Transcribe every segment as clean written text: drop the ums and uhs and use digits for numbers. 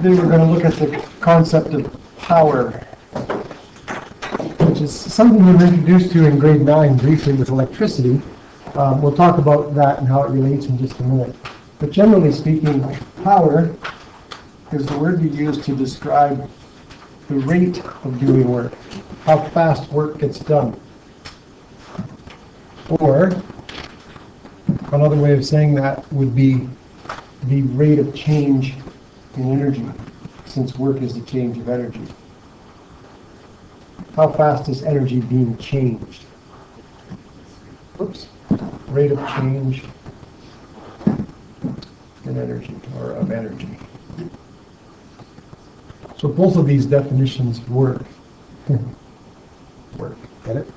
Today we're going to look at the concept of power, which is something we were introduced to in grade 9 briefly with electricity. We'll talk about that and how it relates in just a minute. But generally speaking, power is the word we use to describe the rate of doing work, how fast work gets done. Or another way of saying that would be the rate of change in energy, since work is the change of energy. How fast is energy being changed? Oops. Rate of change in energy, or of energy. So both of these definitions work. Get it?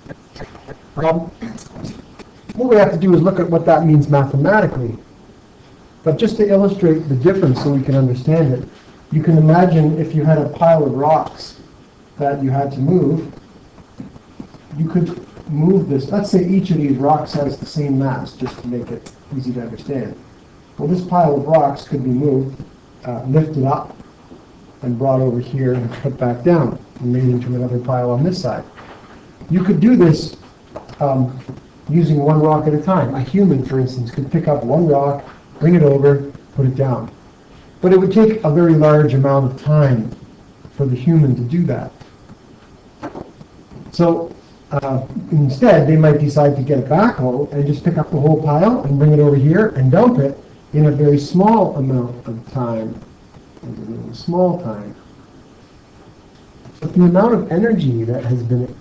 What we have to do is look at what that means mathematically. But just to illustrate the difference so we can understand it, you can imagine if you had a pile of rocks that you had to move, you could move this. Let's say each of these rocks has the same mass, just to make it easy to understand. Well, this pile of rocks could be moved, lifted up, and brought over here and put back down, and made into another pile on this side. You could do this using one rock at a time. A human, for instance, could pick up one rock, bring it over, put it down. But it would take a very large amount of time for the human to do that. So instead, they might decide to get a backhoe and just pick up the whole pile and bring it over here and dump it in a very small amount of time. Small time. But the amount of energy that has been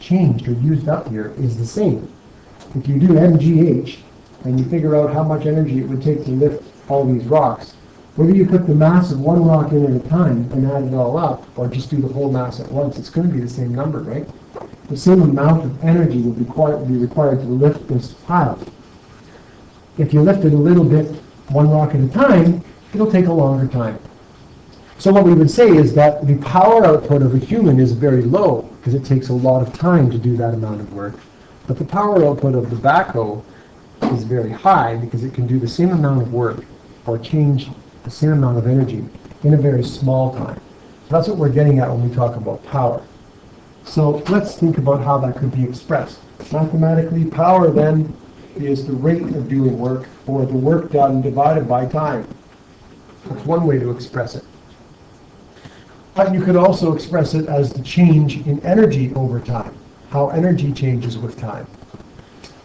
changed or used up here is the same. If you do MGH and you figure out how much energy it would take to lift all these rocks, whether you put the mass of one rock in at a time and add it all up, or just do the whole mass at once, it's going to be the same number, right? The same amount of energy will be required to lift this pile. If you lift it a little bit, one rock at a time, it'll take a longer time. So what we would say is that the power output of a human is very low, because it takes a lot of time to do that amount of work. But the power output of the backhoe is very high, because it can do the same amount of work, or change the same amount of energy in a very small time. So that's what we're getting at when we talk about power. So let's think about how that could be expressed. Mathematically, power then is the rate of doing work, or the work done divided by time. That's one way to express it. But you could also express it as the change in energy over time, how energy changes with time.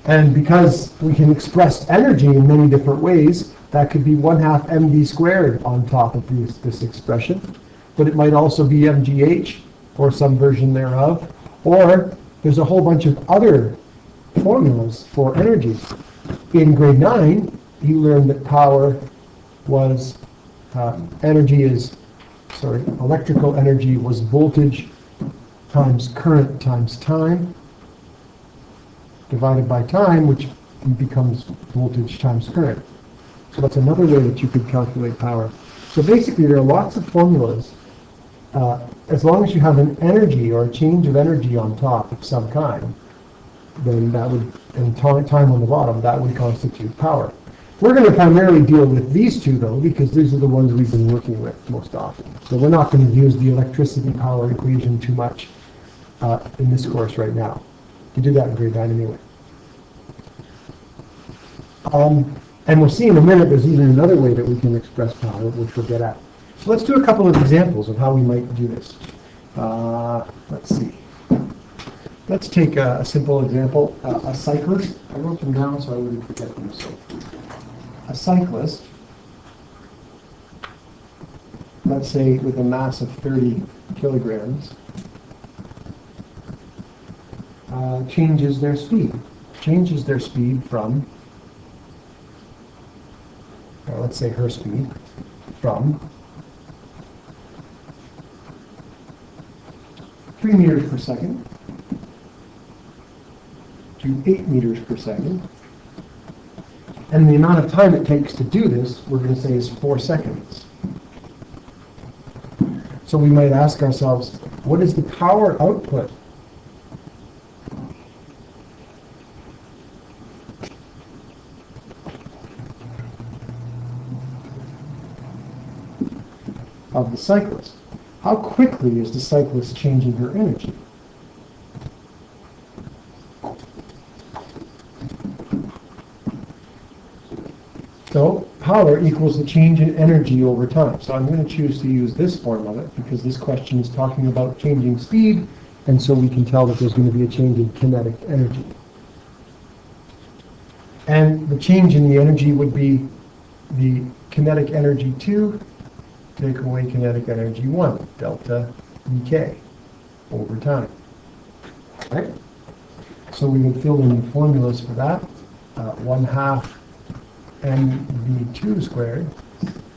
And because we can express energy in many different ways, that could be 1/2 mv squared on top of this expression. But it might also be mgh, or some version thereof. Or there's a whole bunch of other formulas for energy. In grade 9, you learned that power was electrical energy was voltage times current times time divided by time, which becomes voltage times current. So that's another way that you could calculate power. So basically there are lots of formulas. As long as you have an energy or a change of energy on top of some kind, then that would, and time on the bottom, that would constitute power. We're going to primarily deal with these two, though, because these are the ones we've been working with most often. So we're not going to use the electricity power equation too much in this course right now. You do that in grade 9 anyway. And we'll see in a minute there's even another way that we can express power, which we'll get at. So let's do a couple of examples of how we might do this. Let's see. Let's take a simple example. A cyclist. I wrote them down so I wouldn't forget them. So, a cyclist, let's say with a mass of 30 kilograms, changes their speed. Changes their speed from, let's say her speed, from 3 meters per second to 8 meters per second. And the amount of time it takes to do this, we're going to say, is 4 seconds. So we might ask ourselves, what is the power output of the cyclist. How quickly is the cyclist changing her energy? So power equals the change in energy over time. So I'm going to choose to use this formula because this question is talking about changing speed, and so we can tell that there's going to be a change in kinetic energy. And the change in the energy would be the kinetic energy 2 take away kinetic energy 1, delta dk, over time. Right? So we would fill in the formulas for that. 1/2 mv2 squared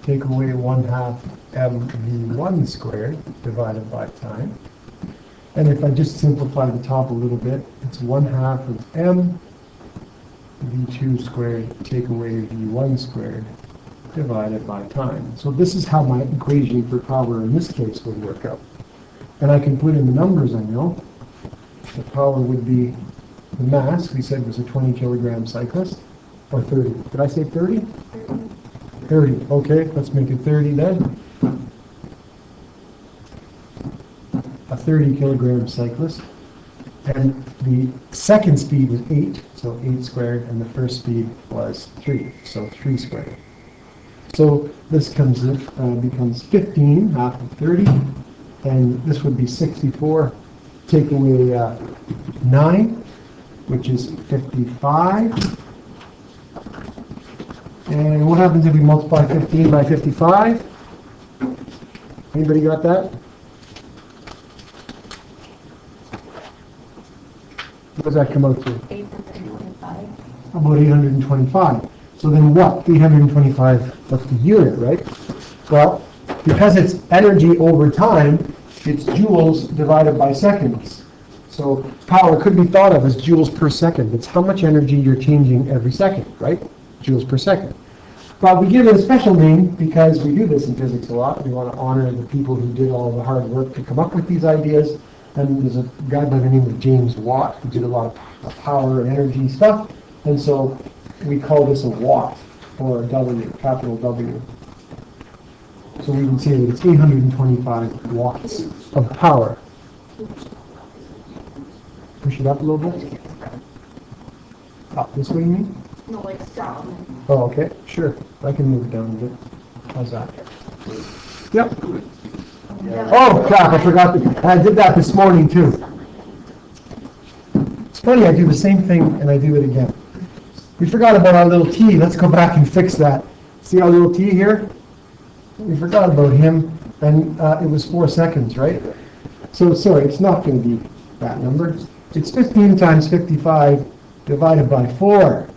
take away 1/2 mv1 squared divided by time. And if I just simplify the top a little bit, it's 1/2 of m v2 squared take away v1 squared divided by time. So this is how my equation for power in this case would work out. And I can put in the numbers I know. The power would be, the mass we said was a 20 kilogram cyclist, or 30. Did I say 30? 30. Okay, let's make it 30 then. A 30 kilogram cyclist. And the second speed was 8, so 8 squared, and the first speed was 3, so 3 squared. So this comes becomes 15, half of 30, and this would be 64. Take away 9, which is 55. And what happens if we multiply 15 by 55? Anybody got that? What does that come out to? 825. About 825. So then what? 825, that's the unit, right? Well, because it's energy over time, it's joules divided by seconds. So power could be thought of as joules per second. It's how much energy you're changing every second, right? Joules per second. But we give it a special name because we do this in physics a lot. We want to honor the people who did all the hard work to come up with these ideas. And there's a guy by the name of James Watt who did a lot of power and energy stuff. And so we call this a watt, or a W, capital W. So we can say that it's 825 watts of power. Push it up a little bit. Up this way, you mean? No, like down. Oh, okay, sure. I can move it down a bit. How's that? Yep. Oh, crap, I forgot. I did that this morning, too. It's funny, I do the same thing, and I do it again. We forgot about our little T. Let's go back and fix that. See our little T here? We forgot about him, and it was 4 seconds, right? So, sorry, it's not going to be that number. It's 15 times 55 divided by 4.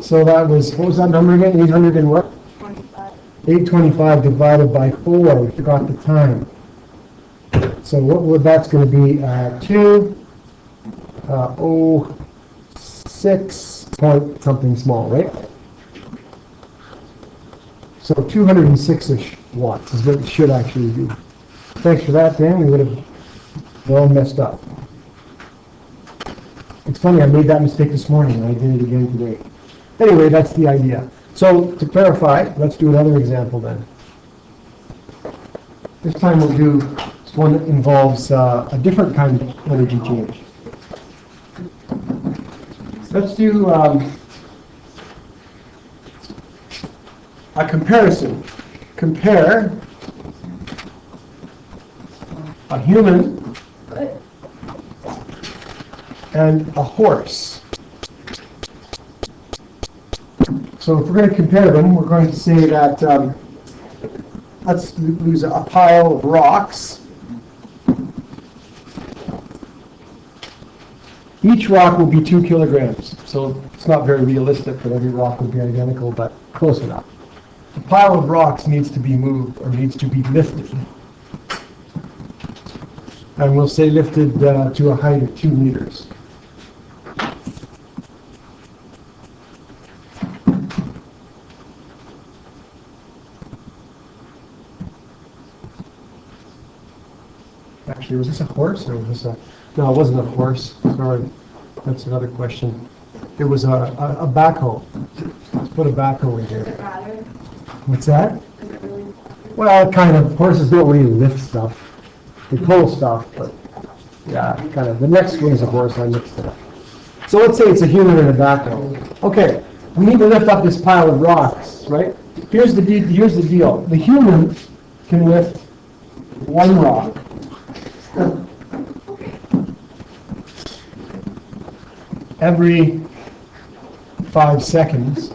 So that was, what was that number again? 800 and what? 25. 825 divided by 4. We forgot the time. So what would that's going to be? 206 point something small, right? So 206-ish watts is what it should actually be. Thanks for that, Dan. We would have all messed up. It's funny, I made that mistake this morning, and I did it again today. Anyway, that's the idea. So to clarify, let's do another example then. This time we'll do one that involves a different kind of energy change. Let's do a comparison. Compare a human and a horse. So if we're going to compare them, we're going to say that let's use a pile of rocks. Each rock will be 2 kilograms, so it's not very realistic that every rock will be identical, but close enough. The pile of rocks needs to be moved, or needs to be lifted. And we'll say lifted to a height of 2 meters. Actually, was this a horse, or was this a... No, it wasn't a horse. Sorry. That's another question. It was a backhoe. Let's put a backhoe in Does it here. matter? What's that? Does it really Well, kind of, horses don't really lift stuff. They pull stuff, but yeah, kind of. The next one is a horse, I mixed it up. So let's say it's a human and a backhoe. Okay, we need to lift up this pile of rocks, right? Here's the deal. The human can lift one rock. Every 5 seconds,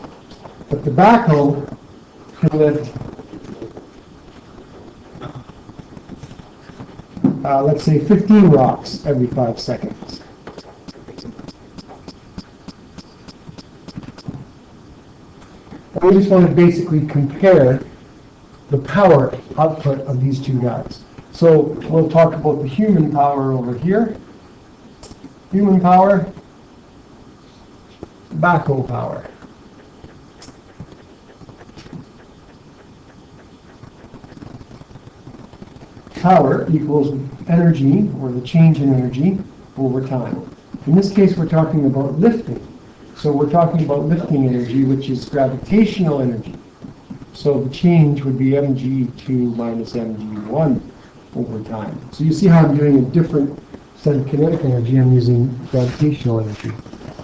but the backhoe can lift, let's say 15 rocks every 5 seconds. And we just want to basically compare the power output of these two guys. So we'll talk about the human power over here. Human power, backhoe power. Power equals energy, or the change in energy, over time. In this case, we're talking about lifting. So we're talking about lifting energy, which is gravitational energy. So the change would be mg2 minus mg1 over time. So you see how I'm doing a different set of kinetic energy. I'm using gravitational energy.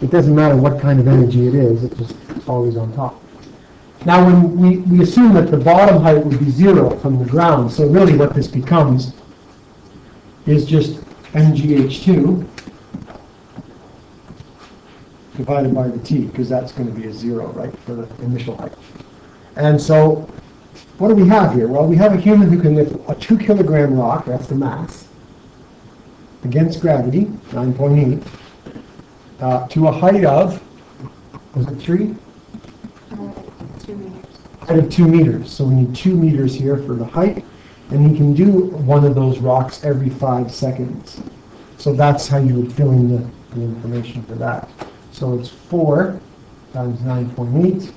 It doesn't matter what kind of energy it is, it's just always on top. Now when we assume that the bottom height would be 0 from the ground, so really what this becomes is just mgh2 divided by the t, because that's going to be a 0, right, for the initial height. And so what do we have here? Well, we have a human who can lift a 2 kilogram rock, that's the mass, against gravity, 9.8, to a height of, was it 3? 2 meters. Height of 2 meters. So we need 2 meters here for the height, and he can do one of those rocks every 5 seconds. So that's how you would fill in the information for that. So it's 4 times 9.8,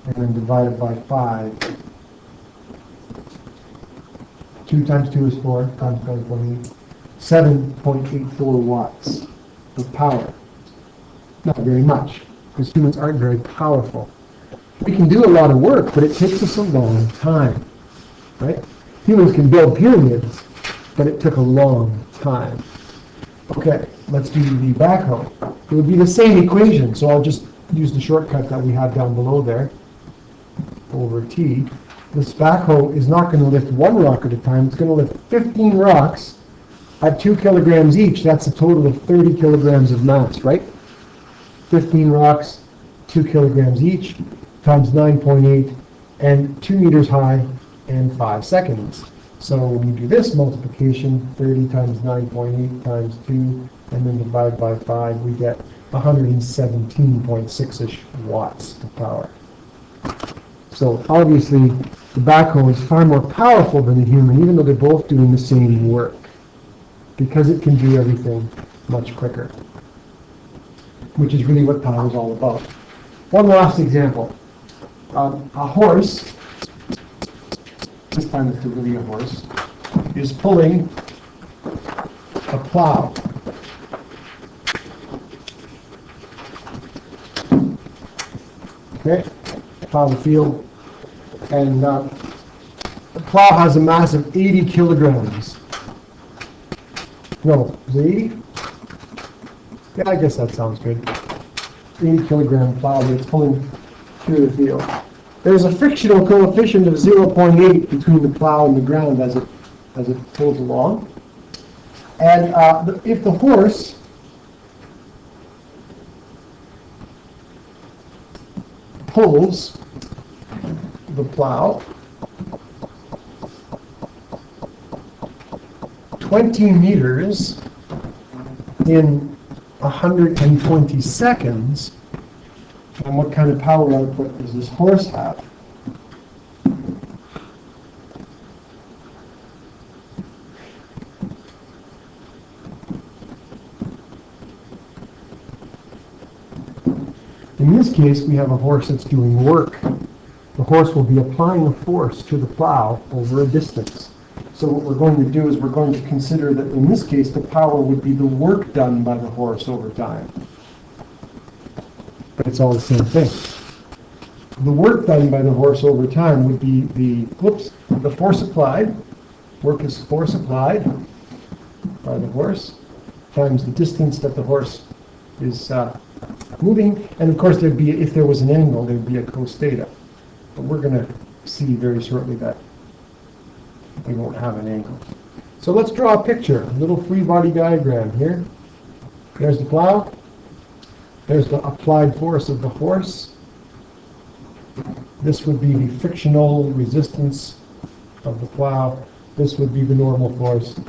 and then divided by 5. 2 times 2 is 4, times 9.8. 7.84 watts of power. Not very much, because humans aren't very powerful. We can do a lot of work, but it takes us a long time, right? Humans can build pyramids, but it took a long time. Okay, let's do the backhoe. It would be the same equation, so I'll just use the shortcut that we have down below there, over t. This backhoe is not going to lift one rock at a time, it's going to lift 15 rocks at 2 kilograms each. That's a total of 30 kilograms of mass, right? 15 rocks, 2 kilograms each, times 9.8, and 2 meters high, and 5 seconds. So when you do this multiplication, 30 times 9.8 times 2, and then divide by 5, we get 117.6-ish watts of power. So obviously, the backhoe is far more powerful than the human, even though they're both doing the same work, because it can do everything much quicker, which is really what power is all about. One last example. A horse, this time it's really a horse, is pulling a plow. Okay, plow the field, and the plow has a mass of 80 kilograms. No, is it 80? Yeah, I guess that sounds good. 80 kilogram plow that it's pulling through the field. There's a frictional coefficient of 0.8 between the plow and the ground as it pulls along. And if the horse pulls the plow 20 meters in 120 seconds, and what kind of power output does this horse have? In this case, we have a horse that's doing work. The horse will be applying a force to the plow over a distance. So what we're going to do is we're going to consider that in this case the power would be the work done by the horse over time. But it's all the same thing. the work done by the horse over time would be the force applied. Work is force applied by the horse times the distance that the horse is moving. And of course, if there was an angle, there'd be a cos theta. But we're going to see very shortly that we won't have an angle. So let's draw a picture, a little free body diagram here. There's the plow. There's the applied force of the horse. This would be the frictional resistance of the plow. This would be the normal force.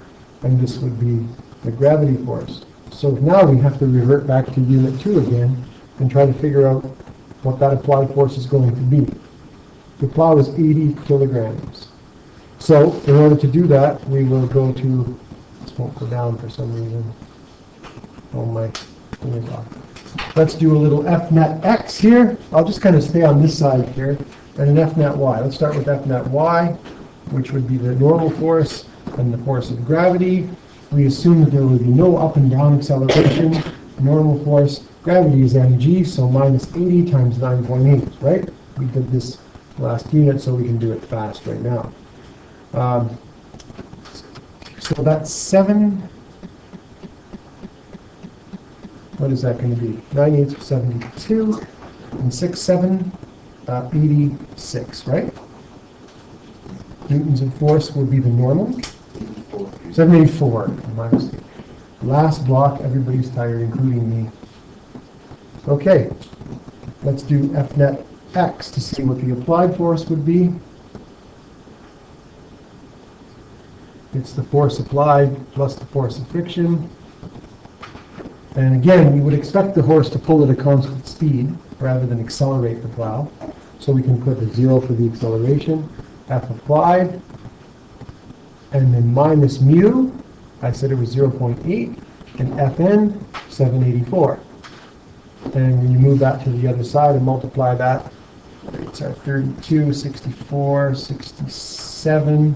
And this would be the gravity force. So now we have to revert back to unit 2 again and try to figure out what that applied force is going to be. The plow is 80 kilograms. So in order to do that, we will go to, this won't go down for some reason. Oh my, thing is off. Let's do a little F net X here. I'll just kind of stay on this side here. And an F net Y. Let's start with F net Y, which would be the normal force and the force of gravity. We assume that there would be no up and down acceleration. Normal force, gravity is mg, so minus 80 times 9.8, right? We did this last unit, so we can do it fast right now. So that's 7. What is that going to be? 9 8 72, and 6 7, 86, right? Newtons of force would be the normal. 784. Minus. Last block, everybody's tired, including me. Okay, let's do F net X to see what the applied force would be. It's the force applied plus the force of friction. And again, we would expect the horse to pull at a constant speed rather than accelerate the plow. So we can put a 0 for the acceleration, F applied, and then minus mu, I said it was 0.8, and Fn, 784. And when you move that to the other side and multiply that, it's our 32, 64, 67,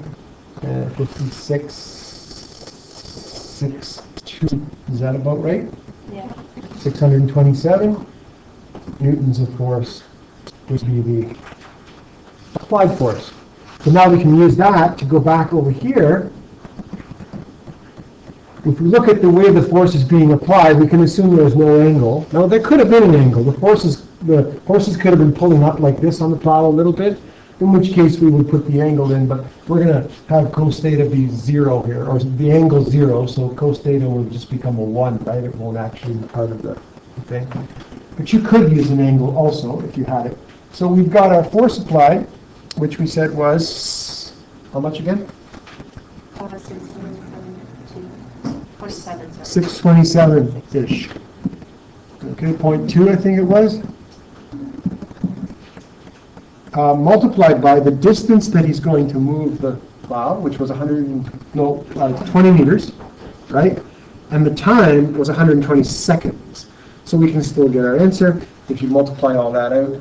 56, 62. Is that about right? Yeah. 627 newtons of force would be the applied force. So now we can use that to go back over here. If we look at the way the force is being applied, we can assume there's no angle. Now there could have been an angle. The horses could have been pulling up like this on the plow a little bit, in which case we would put the angle in, but we're going to have cos theta be 0 here, or the angle 0, so cos theta will just become a 1, right? It won't actually be part of the thing. But you could use an angle also if you had it. So we've got our force applied, which we said was, how much again? 627-ish. Okay, 0.2 I think it was. Multiplied by the distance that he's going to move the plow, which was 20 meters, right? And the time was 120 seconds. So we can still get our answer. If you multiply all that out,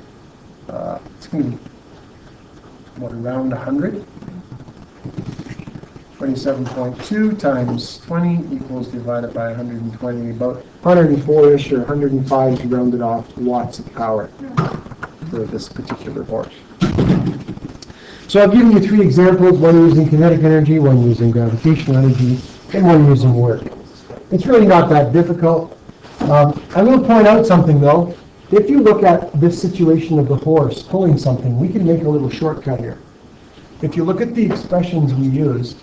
it's going to be, around 100? 27.2 times 20 equals divided by 120, about 104-ish or 105 rounded off watts of power for this particular horse. So I've given you 3 examples, one using kinetic energy, one using gravitational energy, and one using work. It's really not that difficult. I will point out something though. If you look at this situation of the horse pulling something, we can make a little shortcut here. If you look at the expressions we used,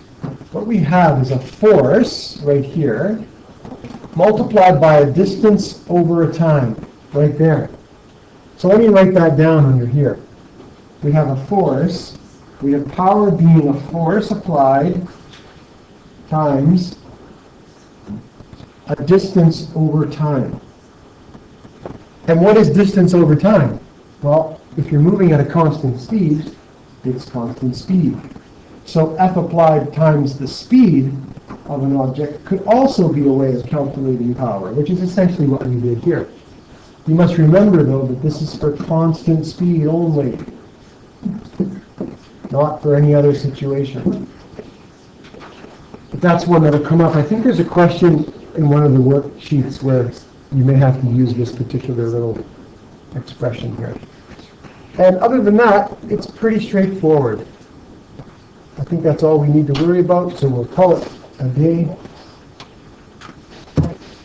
what we have is a force right here multiplied by a distance over a time right there. So let me write that down under here. We have a force, we have power being a force applied times a distance over time. And what is distance over time? Well, if you're moving at a constant speed, it's constant speed. So F applied times the speed of an object could also be a way of calculating power, which is essentially what we did here. You must remember, though, that this is for constant speed only, not for any other situation. But that's one that'll come up. I think there's a question in one of the worksheets where you may have to use this particular little expression here. And other than that, it's pretty straightforward. I think that's all we need to worry about, so we'll call it a day.